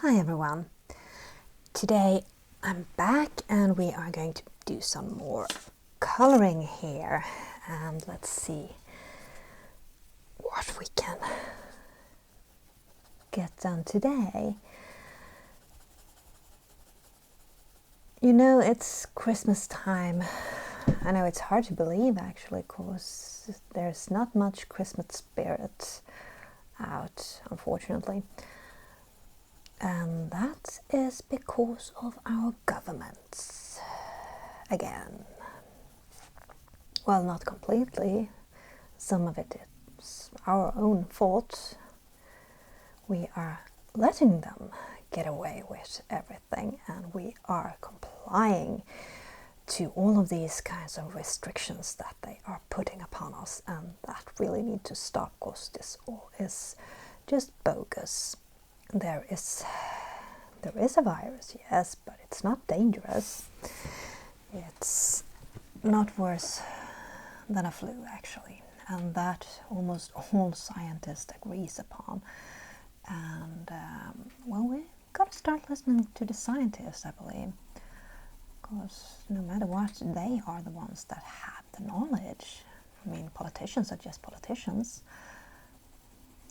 Hi everyone. Today I'm back and we are going to do some more coloring here, and let's see what we can get done today. You know, it's Christmas time. I know it's hard to believe actually, because there's not much Christmas spirit out, unfortunately. And that is because of our governments. Again. Well, not completely. Some of it is our own fault. We are letting them get away with everything, and we are complying to all of these kinds of restrictions that they are putting upon us, and that really need to stop, because this all is just bogus. There is a virus, yes, but it's not dangerous. It's not worse than a flu, actually, and that almost all scientists agrees upon. And well, we got to start listening to the scientists, I believe, because no matter what, they are the ones that have the knowledge. I mean, politicians are just politicians.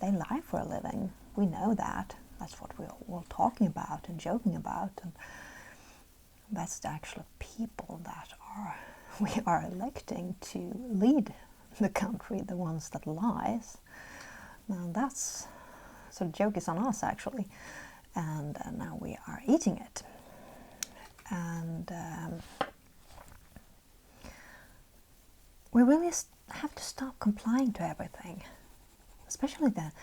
They lie for a living. We know that. That's what we're all talking about and joking about, and that's the actual people that we are electing to lead the country, the ones that lies. Now that's, so the joke is on us actually, and now we are eating it. And we really have to stop complying to everything, especially the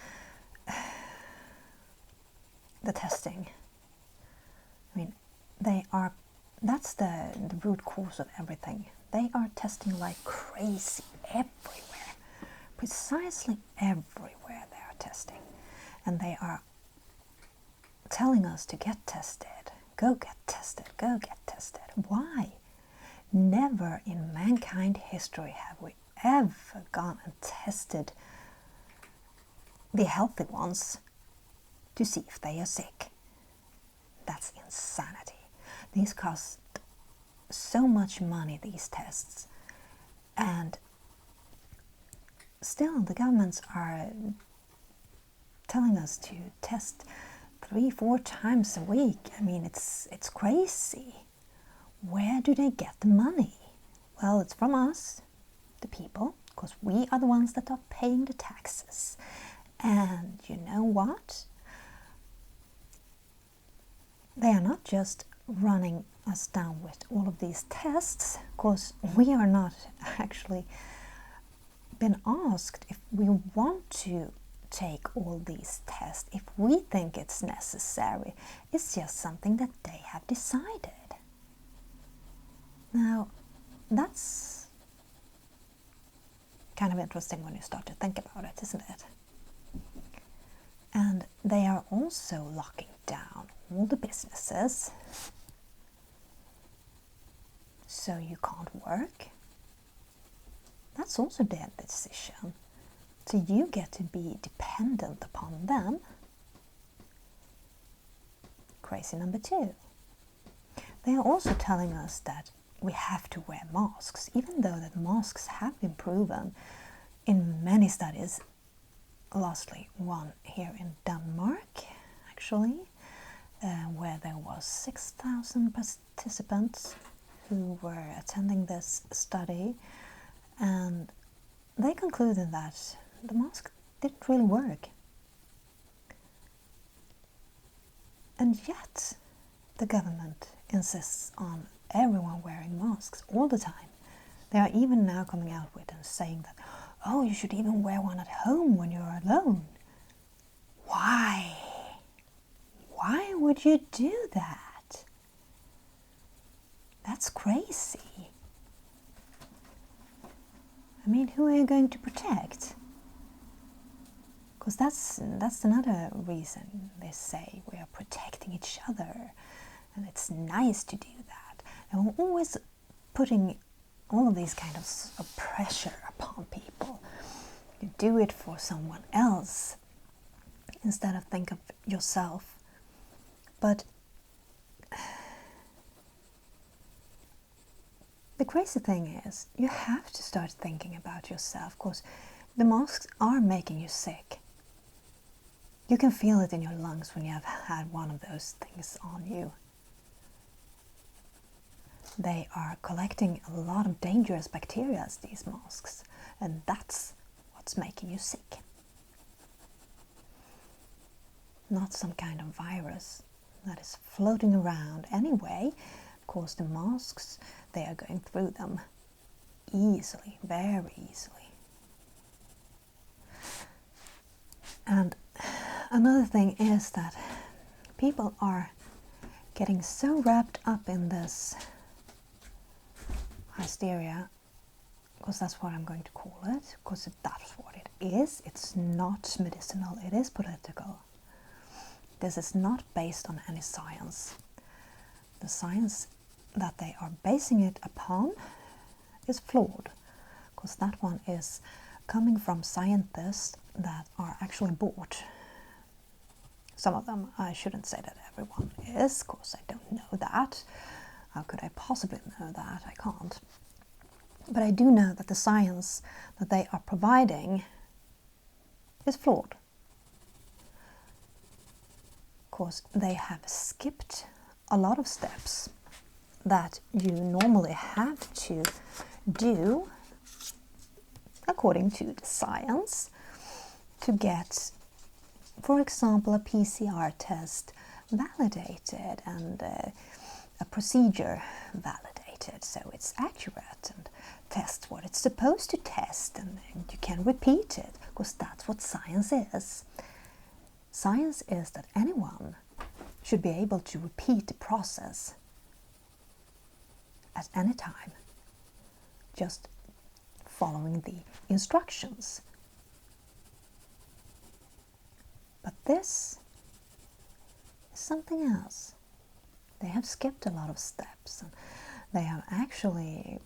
testing. I mean, that's the root cause of everything. They are testing like crazy everywhere. Precisely everywhere they are testing. And they are telling us to get tested. Go get tested. Go get tested. Why? Never in mankind history have we ever gone and tested the healthy ones to see if they are sick. That's insanity. These cost so much money, these tests, and still the governments are telling us to test 3-4 times a week. I mean, it's crazy. Where do they get the money? Well, it's from us, the people, because we are the ones that are paying the taxes. And you know what? They are not just running us down with all of these tests, because we are not actually been asked if we want to take all these tests, if we think it's necessary. It's just something that they have decided. Now, that's kind of interesting when you start to think about it, isn't it? And they are also locking down all the businesses, so you can't work. That's also their decision. So you get to be dependent upon them. Crazy number 2. They are also telling us that we have to wear masks, even though that masks have been proven in many studies. Lastly, one here in Denmark, actually, where there was 6,000 participants who were attending this study, and they concluded that the mask didn't really work. And yet, the government insists on everyone wearing masks all the time. They are even now coming out with and saying that, oh, you should even wear one at home when you're alone. Why? Why would you do that? That's crazy. I mean, who are you going to protect? Because that's another reason they say we are protecting each other, and it's nice to do that. And we're always putting all of these kind of pressure upon people. You do it for someone else instead of think of yourself. But the crazy thing is, you have to start thinking about yourself, because the masks are making you sick. You can feel it in your lungs when you have had one of those things on you. They are collecting a lot of dangerous bacteria, these masks, and that's what's making you sick. Not some kind of virus that is floating around anyway, because the masks, they are going through them easily, very easily. And another thing is that people are getting so wrapped up in this hysteria, because that's what I'm going to call it, because that's what it is. It's not medicinal, it is political. This is not based on any science. The science that they are basing it upon is flawed, because that one is coming from scientists that are actually bought. Some of them, I shouldn't say that everyone is, because I don't know that. How could I possibly know that? I can't. But I do know that the science that they are providing is flawed. Because they have skipped a lot of steps that you normally have to do according to the science to get, for example, a PCR test validated and a procedure validated, so it's accurate and tests what it's supposed to test, and you can repeat it, because that's what science is. Science is that anyone should be able to repeat the process at any time, just following the instructions. But this is something else. They have skipped a lot of steps, and they have actually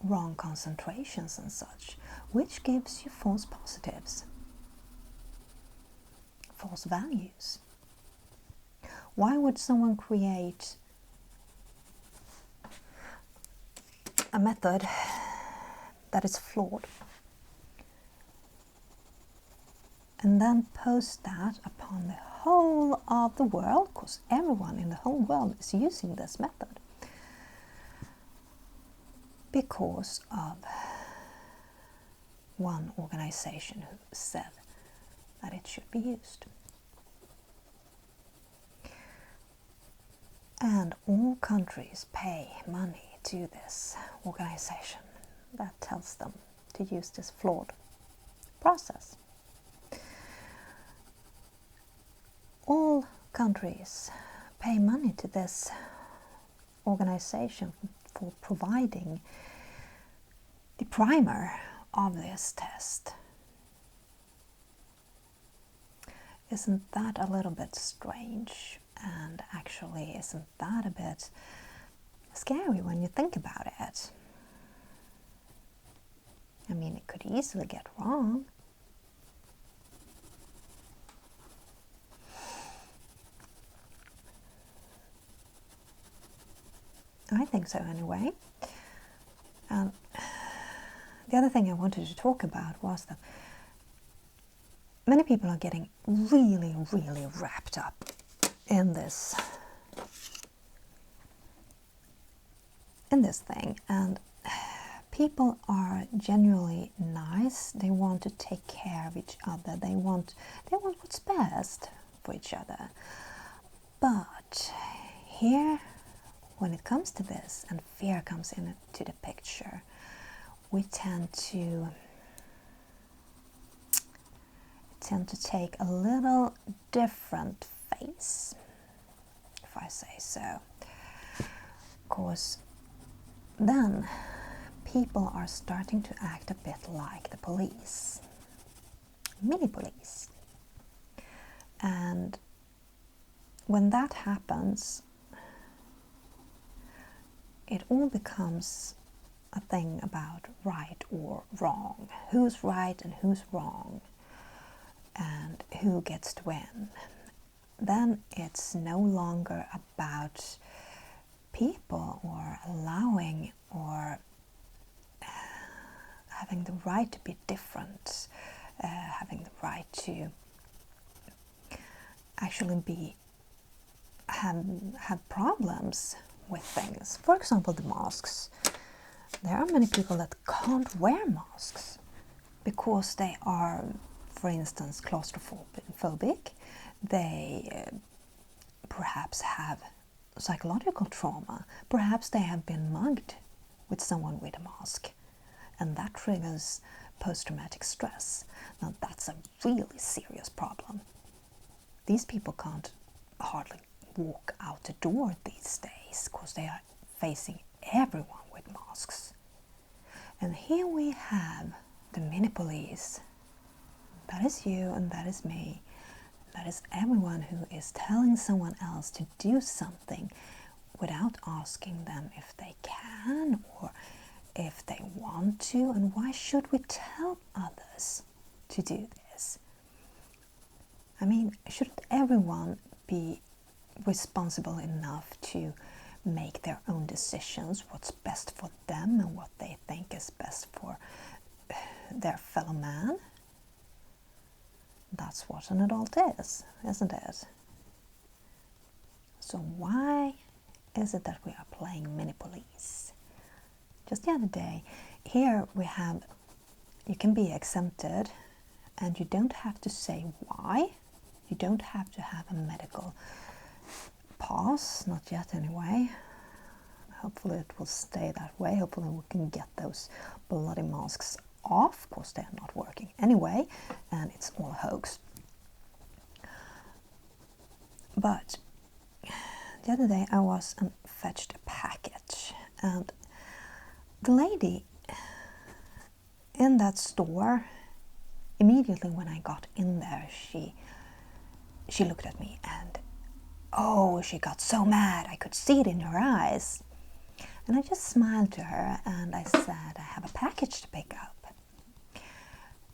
wrong concentrations and such, which gives you false positives, false values. Why would someone create a method that is flawed and then post that upon the whole of the world, because everyone in the whole world is using this method because of one organization who said that it should be used? And all countries pay money to this organization that tells them to use this flawed process. All countries pay money to this organization for providing the primer of this test. Isn't that a little bit strange? And actually, isn't that a bit scary when you think about it? I mean, it could easily get wrong. I think so anyway. And the other thing I wanted to talk about was that many people are getting really, really wrapped up in this thing, and people are genuinely nice. They want to take care of each other. They want what's best for each other. But here, when it comes to this and fear comes into the picture, we tend to take a little different face, if I say so. Because then people are starting to act a bit like the police, mini police. And when that happens, it all becomes a thing about right or wrong. Who's right and who's wrong, and who gets to win. then it's no longer about people or allowing or having the right to be different, having the right to actually have problems with things. For example, the masks. There are many people that can't wear masks because they are, for instance, claustrophobic. They perhaps have psychological trauma. Perhaps they have been mugged with someone with a mask, and that triggers post-traumatic stress. Now that's a really serious problem. These people can't hardly walk out the door these days because they are facing everyone with masks. And here we have the mini police. That is you and that is me. That is everyone who is telling someone else to do something without asking them if they can or if they want to. And why should we tell others to do this? I mean, shouldn't everyone be responsible enough to make their own decisions, what's best for them and what they think is best for their fellow man? That's what an adult is, isn't it? So why is it that we are playing mini police? Just the other day, here we have, you can be exempted and you don't have to say why. You don't have to have a medical pass, not yet anyway. Hopefully it will stay that way. Hopefully we can get those bloody masks off, because they're not working anyway, and it's all a hoax. But the other day I was and fetched a package, and the lady in that store, immediately when I got in there, she looked at me and oh, she got so mad. I could see it in her eyes. And I just smiled to her and I said, I have a package to pick up.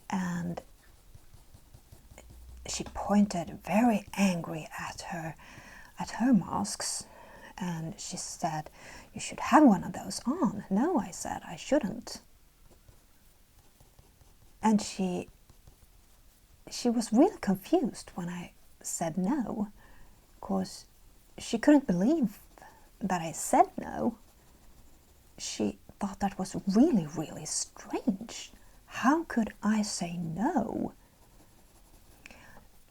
And she pointed very angry at her masks, and she said, you should have one of those on. No, I said, I shouldn't. And she was really confused when I said no, because she couldn't believe that I said no. She thought that was really, really strange. How could I say no?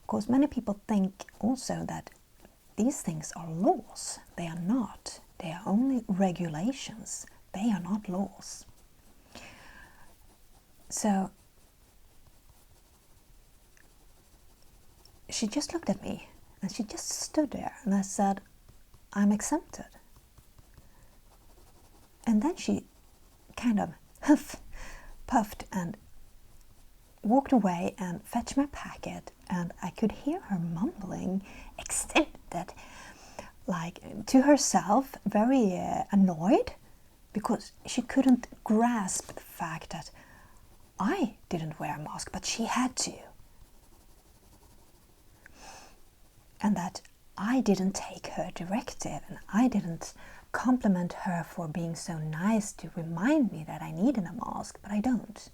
Because many people think also that these things are laws. They are not. They are only regulations. They are not laws. So she just looked at me and she just stood there, and I said, I'm exempted. And then she kind of puffed and walked away and fetched my packet, and I could hear her mumbling, exempted, like to herself, very annoyed, because she couldn't grasp the fact that I didn't wear a mask, but she had to. And that I didn't take her directive, and I didn't compliment her for being so nice to remind me that I needed a mask, but I don't.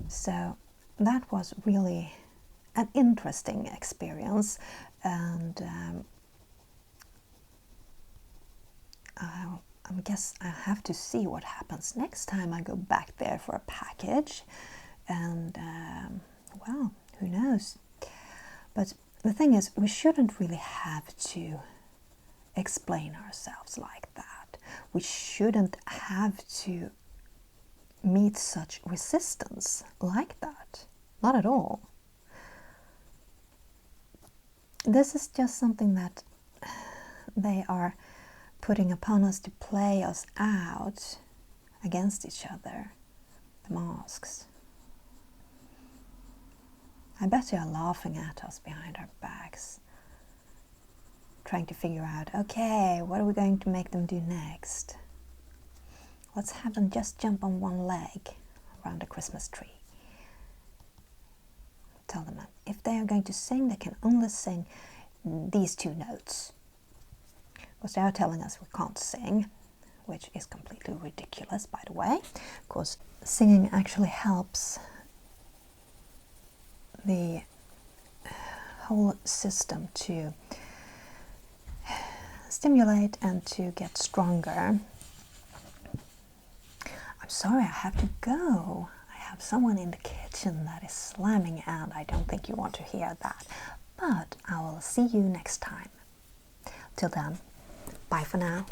So that was really an interesting experience, and I guess I have to see what happens next time I go back there for a package, and well, who knows. But the thing is, we shouldn't really have to explain ourselves like that. We shouldn't have to meet such resistance like that. Not at all. This is just something that they are putting upon us to play us out against each other. The masks. I bet they are laughing at us behind our backs, trying to figure out, okay, what are we going to make them do next? Let's have them just jump on one leg around a Christmas tree. tell them that if they are going to sing, they can only sing these 2 notes. Because they are telling us we can't sing, which is completely ridiculous, by the way. Of course, singing actually helps the whole system to stimulate and to get stronger. I'm sorry, I have to go. I have someone in the kitchen that is slamming, and I don't think you want to hear that. But I will see you next time. Till then, bye for now.